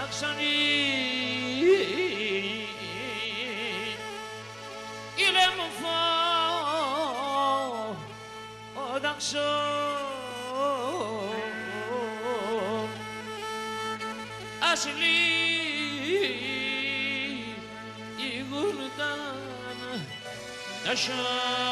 άξονη ήλεμο όταν ασυλί η γουρτάν ασάνε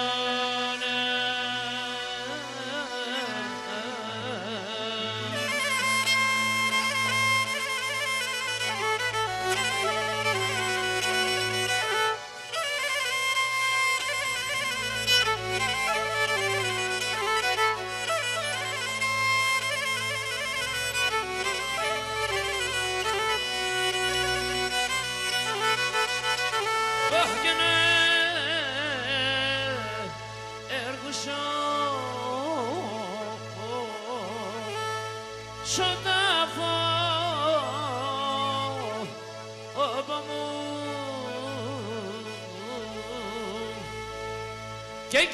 και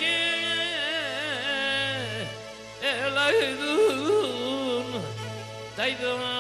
ελάιδουν τα ειδώνα.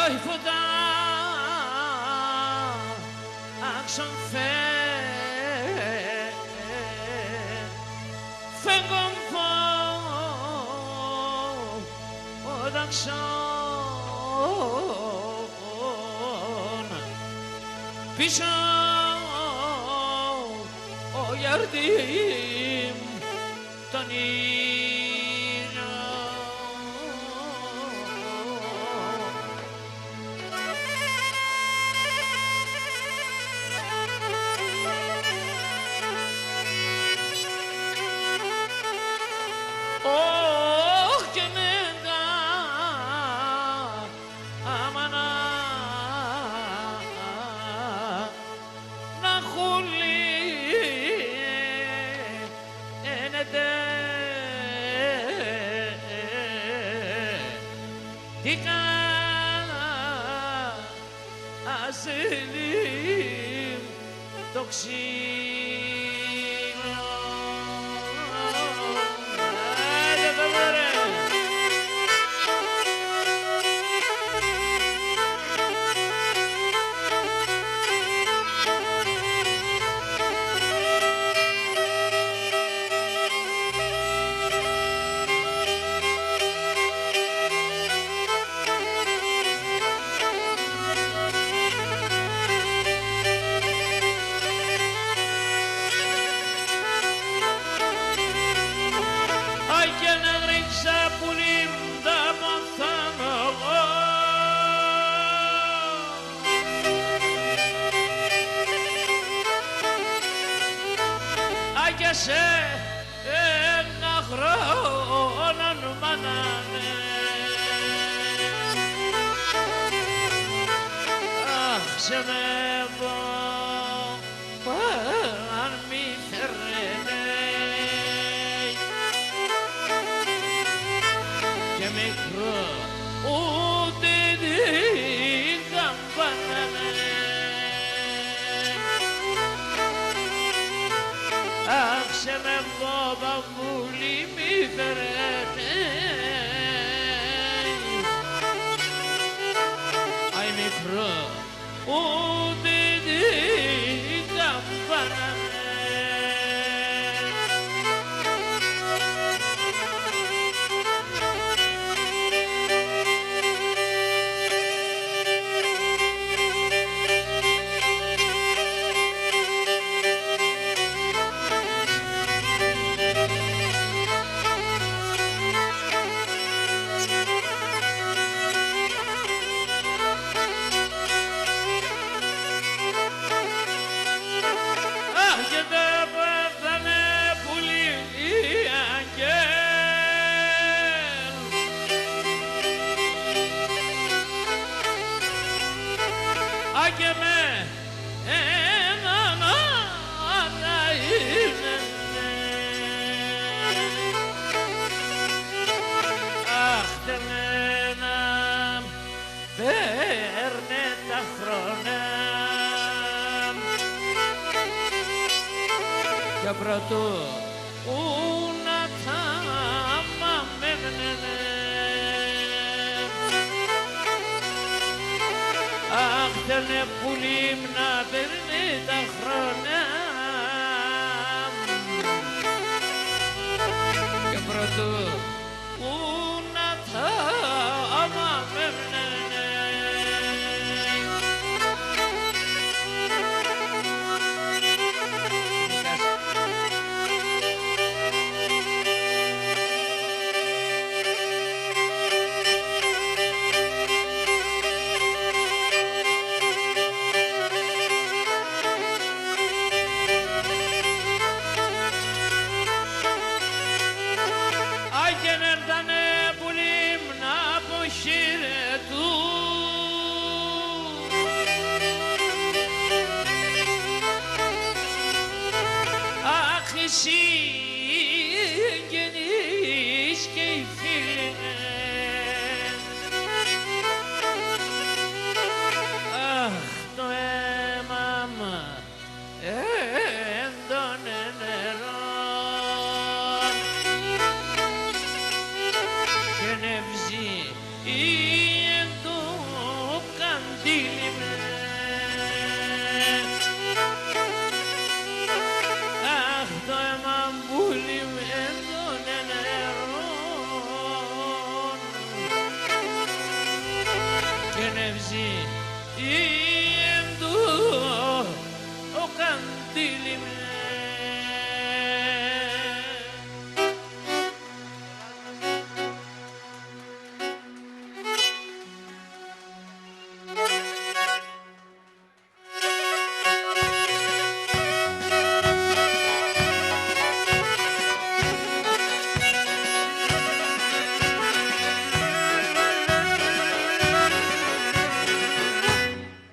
Ai φωτά άξον φέγγον φω όταν πίσω ο γιαρτήμ τον ασύλιμ το ξύλο. Και σε ένα χρόνο μάνανε αχ σε με αν μη φέρνε και μικρό ούτε την καμπάνανε αχ σε με μπαμπούλη μη φέρετε αι μικρό ούτε την καμπάνα και με έναν άλλα είναι. Αχ, τεμένα παίρνε τα χρόνια και πρωτού ούνα τα μαμέμνενε. Αχ, θέλε πουλί να παίρνει τα χρόνια και πρωτού ούνα τα μαμέμνενε. Συγγενείς και οι φίλοι αχ, το αίμα μου έντονε νερό και νευζεί εν το καντήλι με. Αχ, το αίμα μπουλί με έντονε νερό και νευζεί εν το καντήλι με.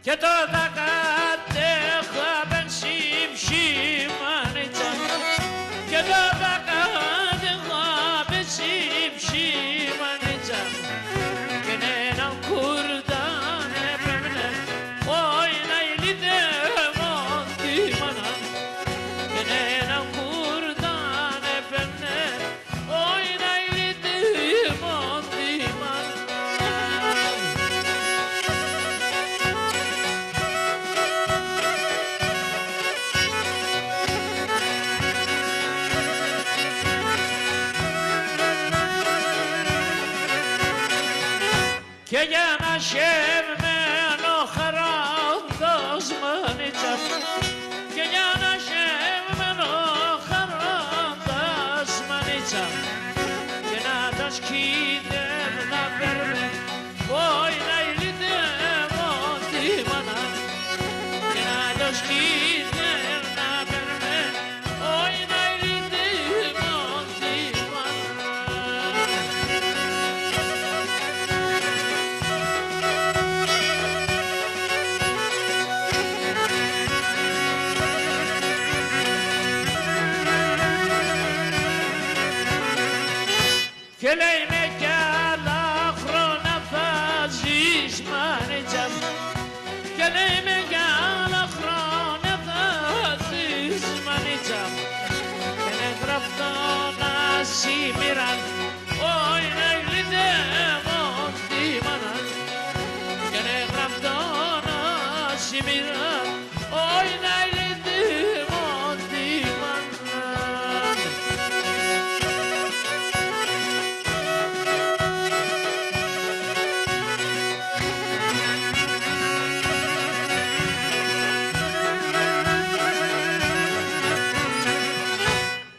Και το δακατέχα πενσίμ σημανίτσα και το δακατέχα πενσίμ σημανίτσα και έναν κουρδάν έπαιρνε όχι να ηλίτε μόντι μάνα και έναν κουρδάν έπαιρνε όχι να ηλίτε μόντι μάνα. Και για να σέρνω χαράντας μανίτσα και για να σέρνω χαράντας μανίτσα και να τα σκύδερ να παίρνε όχι να ηλίτε μόντι μάνα και να τα σκύδερ να παίρνε όχι να ηλίτε μόντι μάνα. Και λέει με κι άλλα χρόνια θα ζεις μανίτσα και λέει με κι άλλα χρόνια θα ζεις μανίτσα και είναι γραφτό να σημείραν όχι να ηλίτε μόντι μάνα και είναι γραφτό να σημείραν όχι να ηλίτε μόντι μάνα.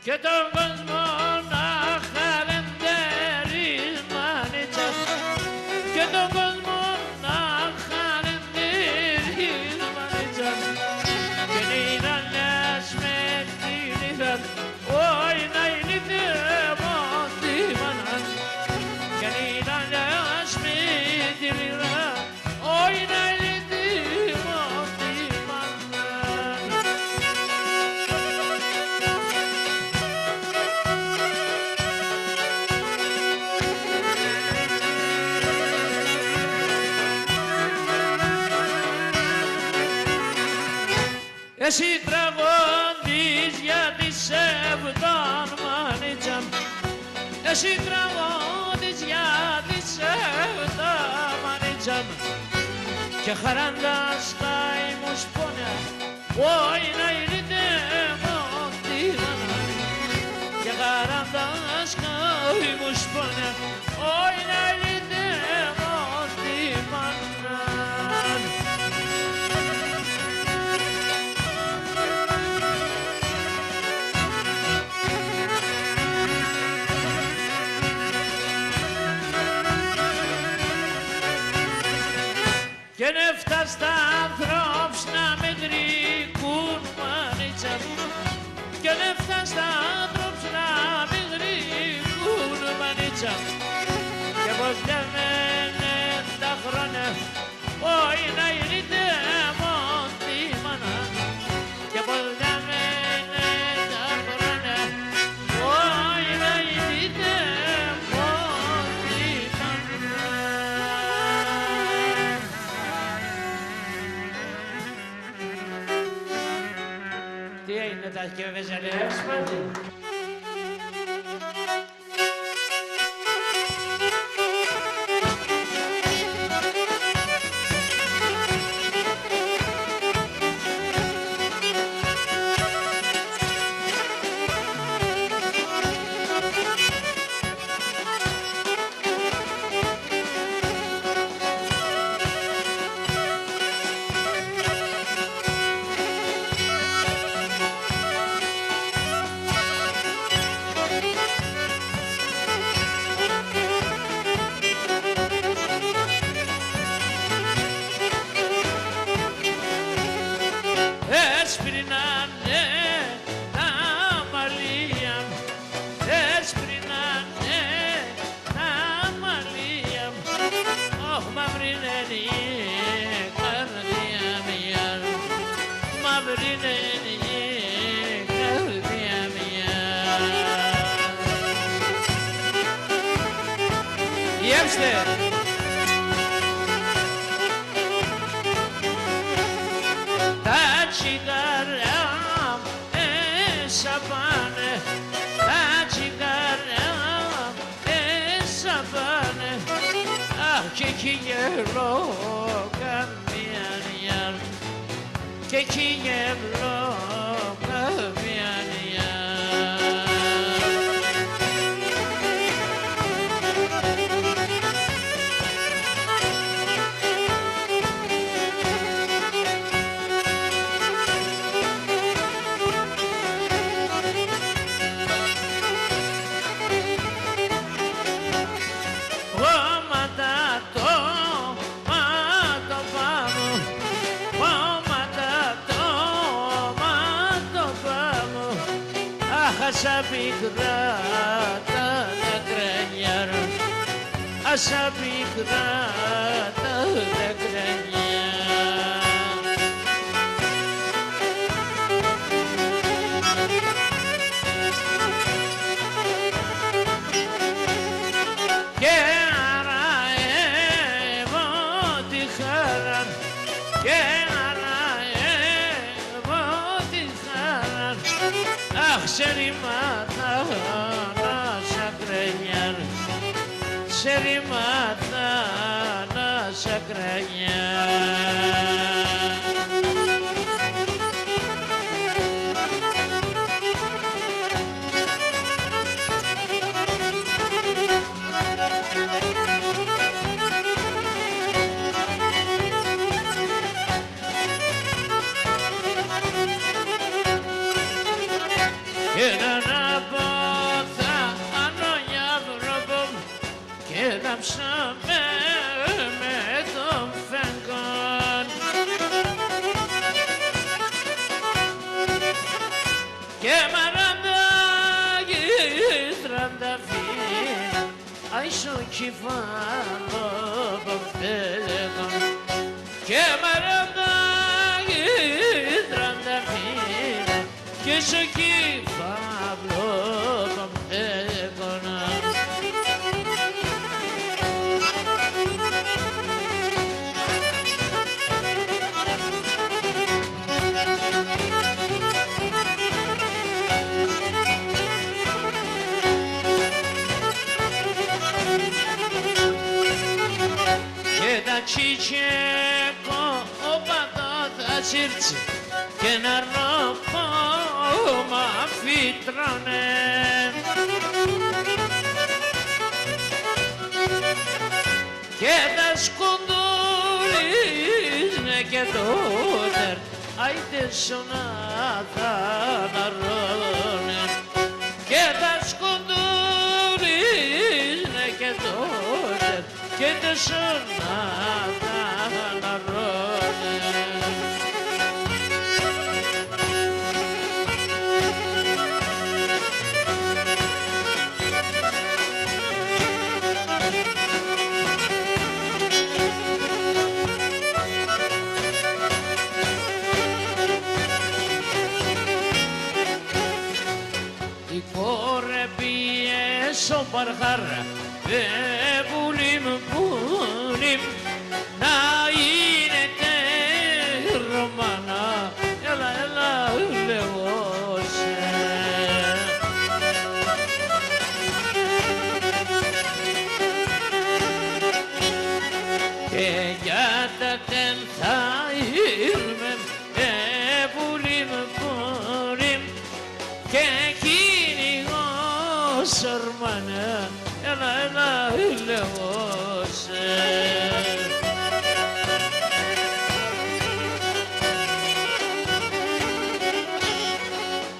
Και τον κόσμο να χαλεντερείς μανίτσα και τον κόσμο να χαλεντερείς μανίτσα και να λες με την είδα όχι να ηλίτε μόντι μάνα και να λες με την είδα όχι να ηλίτε μόντι εσύ τραγωδείς γιατί σε φτάν μανίτσα εσύ τραγωδείς γιατί σε φτάν μανίτσα και χαράντας τα ήμουν σπόνια όχι να ήρθε μόντι μάνα και χαράντας τα ήμουν σπόνια όχι να ήρθε μόντι μάνα. Και νεφτά στα ανθρώπους να μετρικούν μανίτσα και νεφτά στα ανθρώπους να μετρικούν μανίτσα και πως λιαμένε τα χρόνια όχι να ήρθε μόντι μάνα και πως λιαμένε τα χρόνια όχι να ήρθε μόντι μάνα. Τι έγινε, τα έχει και βεζελεύσει μαζί. Έσπρινανε τα μαλλία, έσπρινανε τα μαλλία, όχ μαυρινένη καρδιά μια, μαυρινένη καρδιά μια. Διέψτε! Τα τσιγάρα μέσα πάνε, τα τσιγάρα μέσα πάνε, αχ και εκεί γελώ καμία νιά, και εκεί γελώ καμία νιά. Άσα πικρά τα δακρανιά, άσα πικρά τα δακρανιά. Και αραεύω τη χαρά, και αραεύω τη χαρά, αχ σε ρημάτα να σακρανιά, σε ρημάτα να σακρανιά. Έναν από τα ανώνια βρόπο και δάψαμε με τον φεγγόν και μαραντάκι τρανταφύλ άισο κυφάλο ποφτέλεγον και μαραντάκι τρανταφύλ και άισο κυφάλο ποφτέλεγον. τσιτσέκο ο πατάτας ήρθε και ένα ροπό μα φύτρωνε. Και τα σκοντούριζνε και τότε άιτε σονάδα να ρώνε. Και τα σκοντούριζνε και τότε και τα σονάδα να ρώνε. ο παρχάρα πουλίμ πουλίμ να είναι ρωμάνα έλα έλα λεγόσε. Και για τα τεν θα ήρμε πουλίμ πουλίμ και σαρμάνα, έλα, έλα, ηλαιώσε.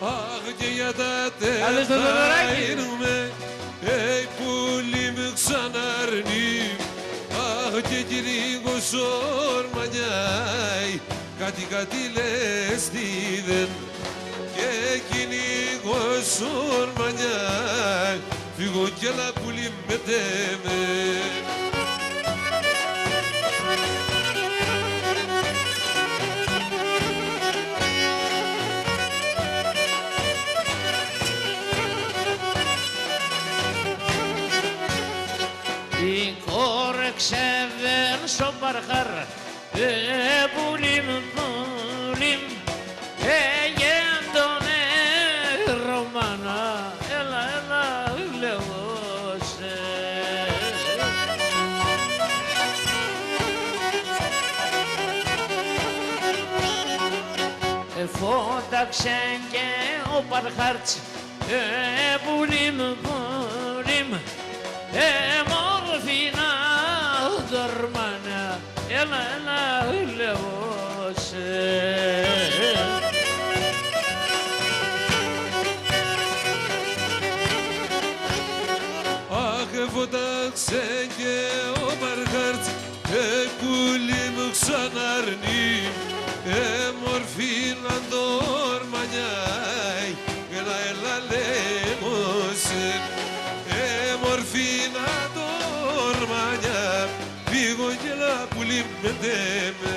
Αχ, και για τα τέτα ήρουμε, πουλί με ξαναρνεί. Αχ, και κυρίγο σορμανιάει, κάτι λες τι δεν. Και κυνηγώ σορμανιά, φύγω κι άλλα πουλί μετέμε. Η κόρεξε βεν στο παρχάρ, πουλίμ, πουλίμ, γέντονε Ρωμάνα, έλα, έλα, λεγόσε. Φώταξε και ο παρχάρτς, πουλίμ, πουλίμ, μόρφινα δορμάνα, έλα, έλα, λεγόσε. Φώταξε και ο παρχάρτς, πουλί μου ξαναρνεί, μορφή να δορμανιάει, έλα, έλα, λέμωσε. Μορφή να δορμανιά, φύγω κι έλα πουλί μετέμε.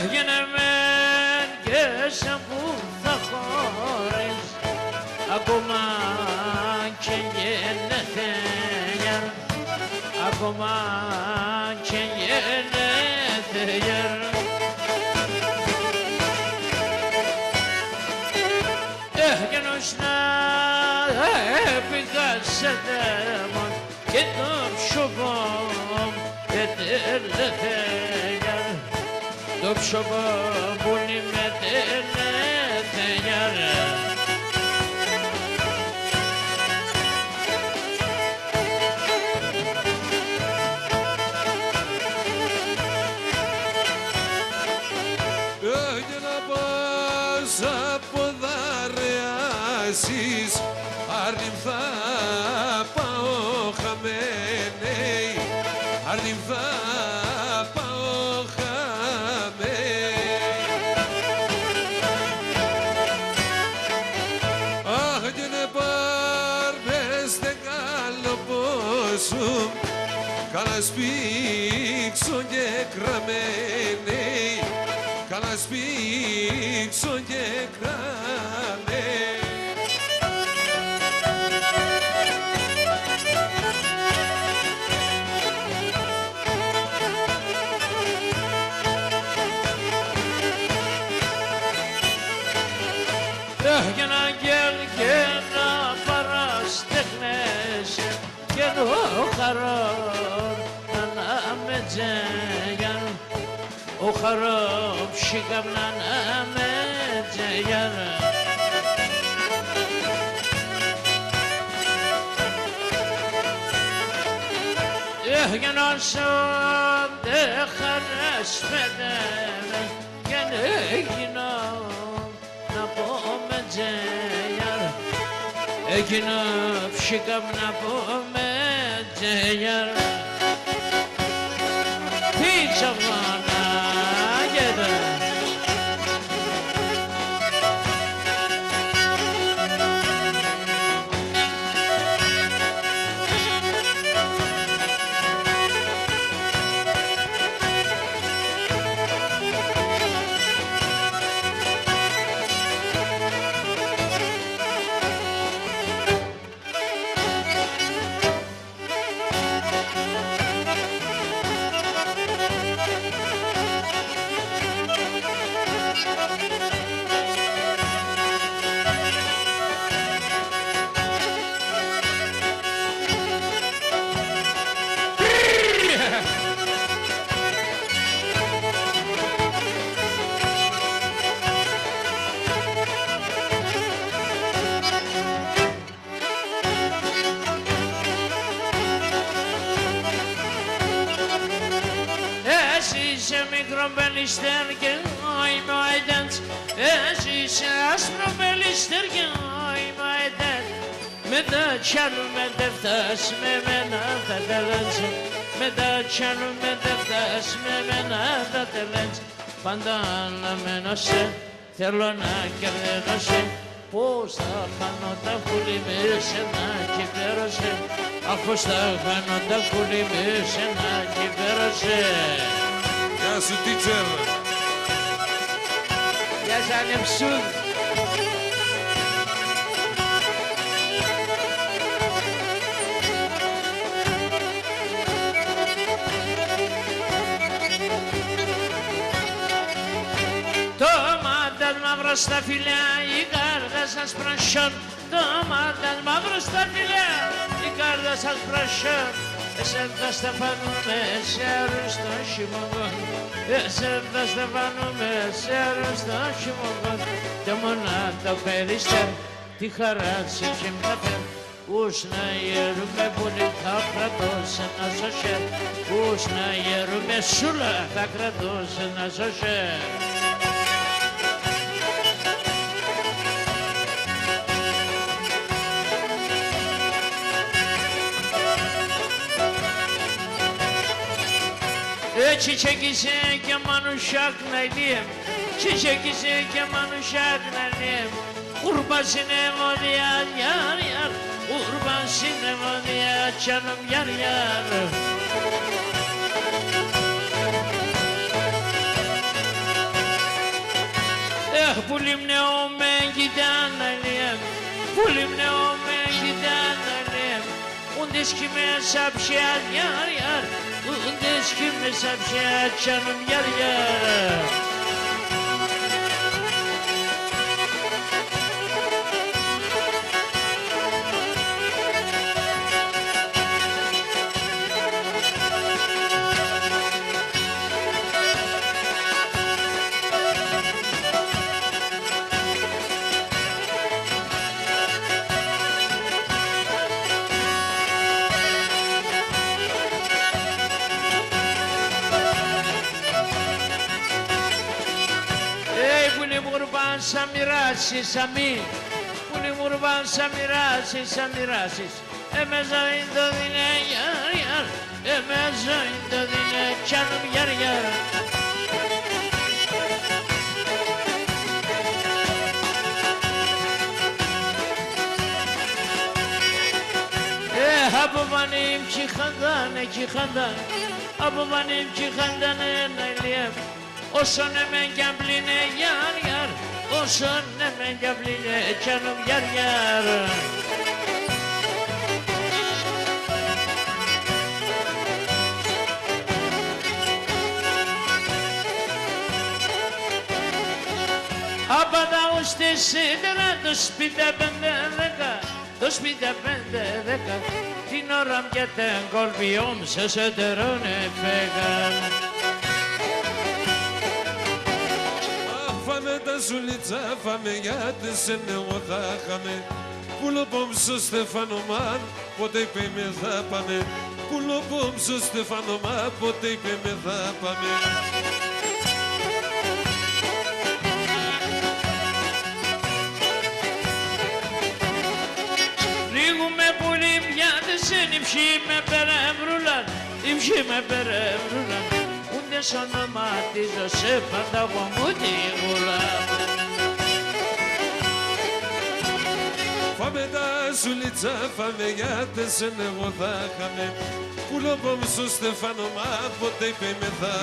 Έγινε μεν και σαν που θα χωρείς, ακόμα και γεννέθε γερ, ακόμα και γεννέθε γερ. Έγινος να πήγα σε δαίμον και το ψωβόμ και τελέθε γερ. Το ψωβό πουλί με τελέθε γερ. Για να πας από δαρεάσεις, άρνημ θα πάω χαμένη, άρνημ θα πάω χαμένη. Αχ, και να πάρμες τε καλό πόσο, καλά σπίξω και κραμένη, καλά σπίξω και κράνε. Για να γέλ και να παραστέχνεσαι και το χαρόν να με τζέγιαν ο χαρόν ψήκαμ να με τζέγιαν για να σ' δε χαρές πέτανε και έγινα να πω με τζέγιαν έγινα ψήκαμ να πω με τζέγιαν τι τσαβάνα γέτα είσαι μικρό μπελιστέρ και είμαι ο αιτέντς εσύ είσαι άσπρο μπελιστέρ και είμαι ο αιτέντς μετά κι άλλουμε δεν φτάσει με μένα θα τελέντσε μετά κι άλλουμε δεν φτάσει με μένα θα τελέντσε πάντα αναμένω σε θέλω να κερδένω σε πώς θα χάνω τα κούλη με σένα και πέρασε αχ πώς θα χάνω τα κούλη με σένα και πέρασε. Γεια σου, teacher. Γεια σου, ανεψούν. Το μάτας μαύρο στα φιλιά, η κάρτα σας πρασιών. Το μάτας μαύρο στα φιλιά, η κάρτα σας πρασιών. Εσένα θα στεφανούμε σε αρρωστό χειμωγόν εσένα θα στεφανούμε σε αρρωστό χειμωγόν και μονά το περιστέρ τη χαρά σε χειμναφέρ ούς να γερούμε πολύ θα κρατώσει ένα σωσέρ ούς να γερούμε σούλα θα κρατώσει ένα σωσέρ. Çiçekise keman uşak nayliyim Çiçekise keman uşak nayliyim Kurban sinema diyar yar yar Kurban sinema diyar canım yar yar Pulim ne ome giden nayliyim Pulim ne ome giden nayliyim Undes kime sapşer yar yar Undes kime sapşer canım yar yar Σαν μοιράσεις αμήν που είναι μουρβάν σαν μοιράσεις εμέζα είναι το δίνε γιαρ γιαρ εμέζα είναι το δίνε τσάνομ γιαρ γιαρ από βανίμ κι χαντάν από βανίμ κι χαντάν ένα όσον εμέν κι αν πλήνε γιαρ γιαρ όσον εμέν κι αν πλήνε τσάνομ γιαρ γιαρ Απαντά ουστε σίδερα το σπίτι 5-10, το σπίτι 5-10, την ώρα μια την κορβιόμ σε σετερώνε φέγαν. Φάμε τα ζουλίτσα, φάμε γιατί σε νέο θα χάμε. Πουλοπόμ στο Στεφανομάν, πότε είπε με θα πάμε. Πουλοπόμ στο Στεφανομάν, πότε είπε με θα πάμε. Λίγουμε πολύ πιάτες εν υψί με περεύρουλαν, υψί με περεύρουλαν. Ούτε σ' ονοματίζω σε πανταγώ μου τη γουλά. Φάμε τα ζουλίτσα, φάμε γιατί σε νέο θα χάμε. Πουλοπόμ στο Στεφανομά, πότε είπε με θα.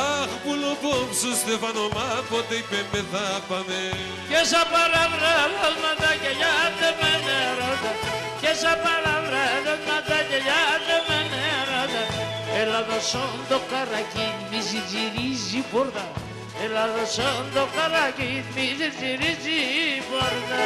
Αχ, πουλοπόμ στο Στεφανομά, πότε είπε με θα πάμε. Και σαν παραβράδασματα και γιάτε με νερότα, και σαν παραβράδασματα και γιάτε με νερότα. Έλα δώσον το καρακί, μη ζητζιρίζει πόρτα. Έλα δώσον το καρακί, μη ζητζιρίζει πόρτα.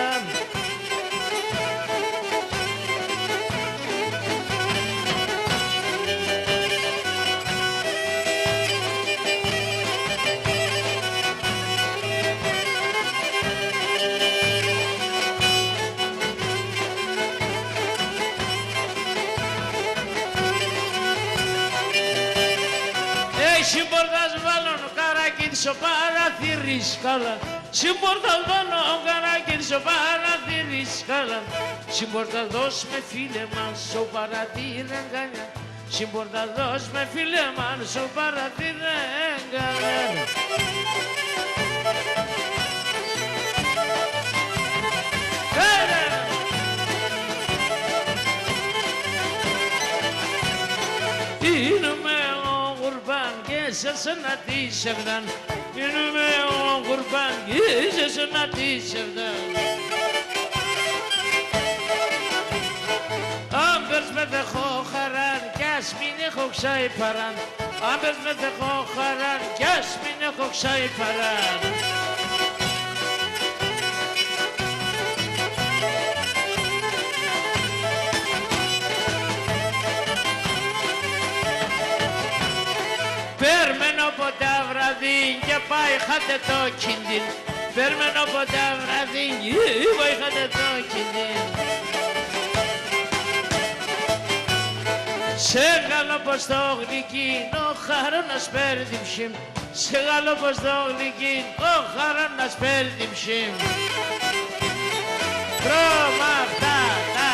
Συμπορτάς βάλω καράκι στο παραθύρι σκάλα. Συμπορτάς βάλω καράκι στο παραθύρι σκάλα. Συμπορτάς δώσ' με φίλε μας στο παραθύρι αγκαλιά. Συμπορτάς δώσ' με φίλε μας στο παραθύρι αγκαλιά. Σε να τη σεβδάν, γίνουμε ο κουρμπάν, είσαι να τη σεβδάν. Αν πες με δεχώ χαράν, κι ας μην έχω ξάει παράν. Αν πες με δεχώ χαράν, κι ας μην έχω ξάει παράν. Περμένω ποτέ βραδύ και πάει χάτε το κιντίν. Περμένω ποτέ βραδύ και πάει χάτε το κιντίν. Σε γάλο πως το γλυκίν, ο χαρώνας παίρνει ψήμ. Σε γάλο πως το γλυκίν, ο χαρώνας παίρνει ψήμ. Τρώμα αυτά, τα.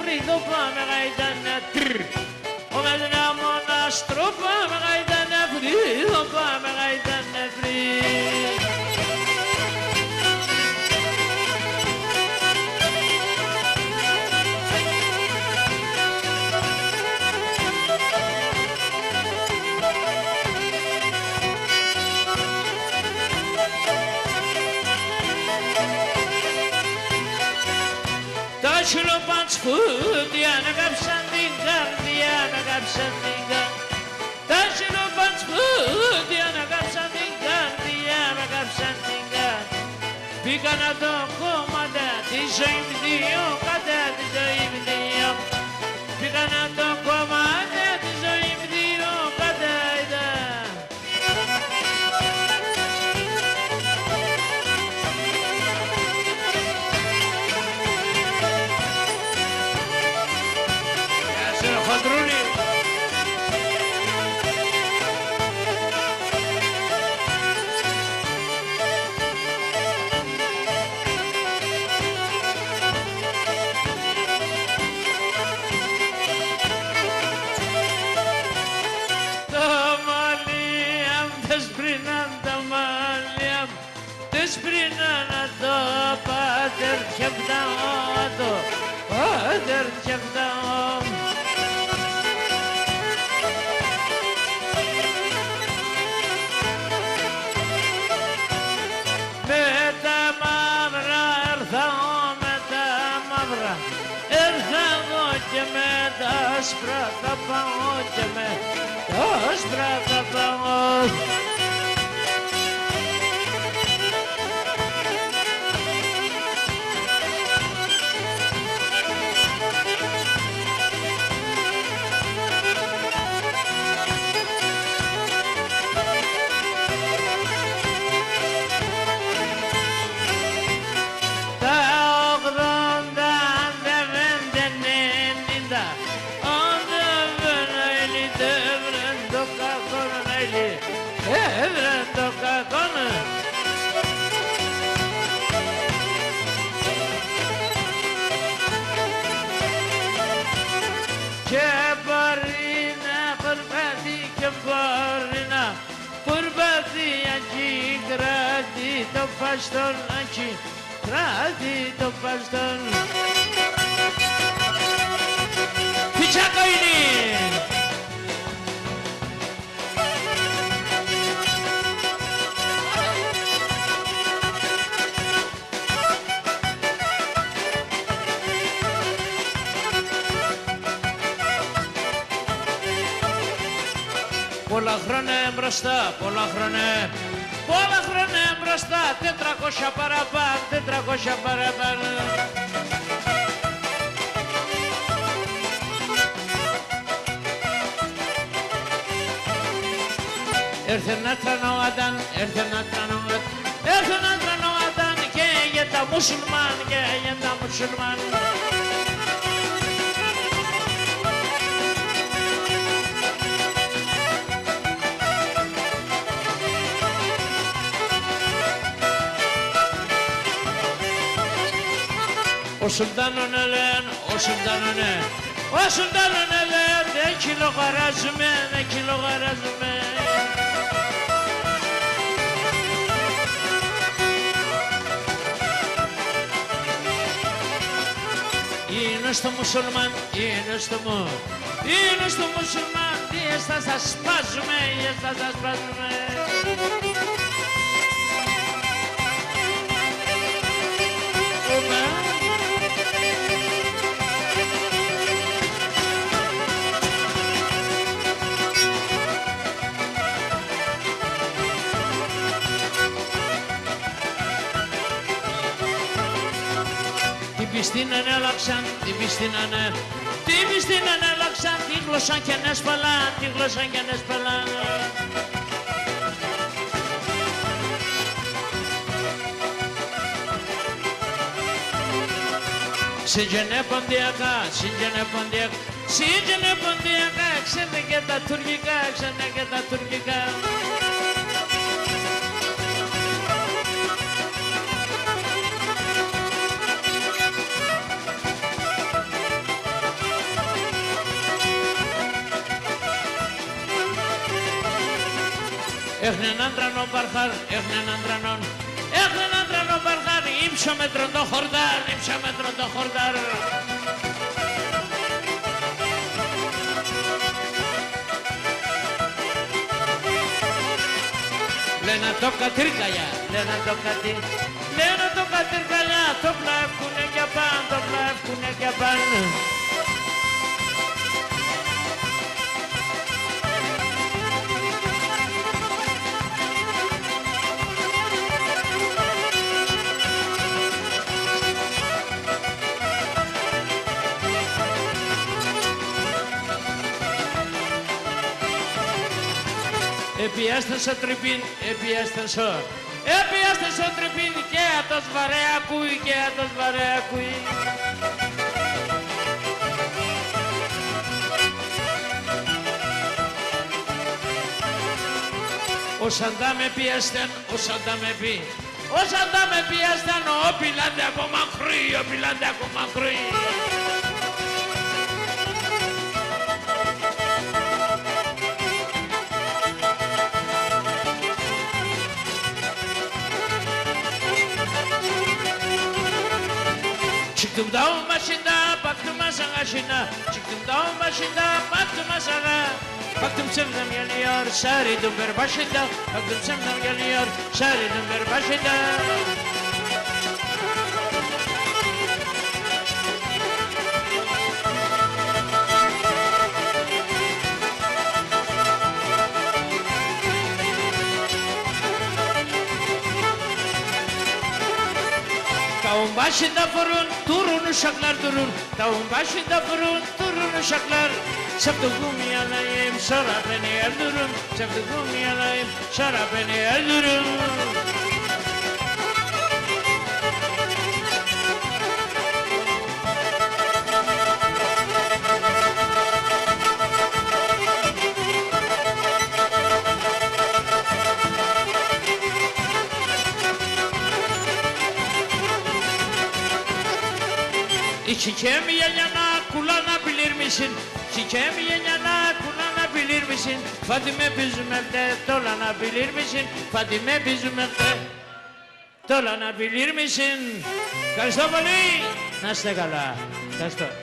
Φρύδο πάμε γαϊτάνε τρρ. Ο μεδνά μονάστρο πάμε γαϊτάνε φρύδο πάμε γαϊτάνε φρύδο. Τα σιλοπάν σπούδια να κάψαν την καρδιά, να κάψαν την καρδιά. Τα σιλοπάν σπούδια να κάψαν την καρδιά, να κάψαν την καρδιά. Πήγανα το κόμματα τη ζωή μου δύο, κατά τη ζωή μου δύο. Πήγανα το κόμματα τη ζωή μου δύο, κατά τη. Χοντρούνι. τα άσπρα θα πάω και με τα άσπρα θα πάω. Το παστόν, εκεί, κράτη το παστόν. Πιτσάκο είναι! Πολλά χρόνια μπροστά, πολλά χρόνια. Πολλά χρόνια μπροστά, 400 παραπάνω, 400 παραπάνω. Έρθε να τρανόταν, έρθε να τρανόταν, έρθε να τρανόταν και για τα μουσουλμάν, και για τα μουσουλμάν. Ο Σουλτάνον ελέν, ο Σουλτάνον ελέν, ο Σουλτάνον ελέν, δεν κυλογαράζουμε, δεν κυλογαράζουμε. Είναι στο μουσουλμάν, είναι στο μου, είναι στο μουσουλμάν, τι θα σας σπάζουμε, τι θα σας σπάζουμε. Την ανέλαξαν, την πίστην ανέλαξαν, τη γλώσσα και ανέσπαλαν, τη γλώσσα και ανέσπαλαν. Συγγενεποντιακά, συγγενεποντιακά, συγγενεποντιακά, ξέρετε και τα τουρκικά, ξέρετε και τα τουρκικά. Έχουν έναν τρανό παρχάρ, έχουν έναν τρανό, έχουν έναν τρανό παρχάρ, ύψο μέτρο το χορτάρ, ύψο μέτρο το χορτάρ. Λένε το κατήρκαλιά, λένε το κατήρκαλιά, το πλεύκουνε και παν, το πλεύκουνε και παν. Επιέστην στο τρυπήν, επιέστην στο τρυπήν και ατος βαρέα ακούει, και ατος βαρέα ακούει. Ο Σαντά με πιέστην, ο Σαντά με πει, ο Σαντά με πιέστην, ο πιλάντε από μακρύ, ο πιλάντε από μακρύ. Çıktım dağın başında, baktım aşağına. Çıktım dağın başında, baktım aşağı. Baktım sevdam geliyor, sarıydım bir başında. Baktım sevdam geliyor, sarıydım bir başında. başında fırın, durun uşaklar durun. Tavuğun başında fırın, durun uşaklar. Saptıkımı yalayım, sonra beni öldürün. Saptıkımı yalayım, sonra beni öldürün. Çiçeğimi yan yana kullanabilir misin? Çiçeğimi yan yana kullanabilir misin? Fadime bizim evde dolanabilir misin? Fadime bizim evde dolanabilir misin? Karstopoli! Nasıl kala? Karstopoli.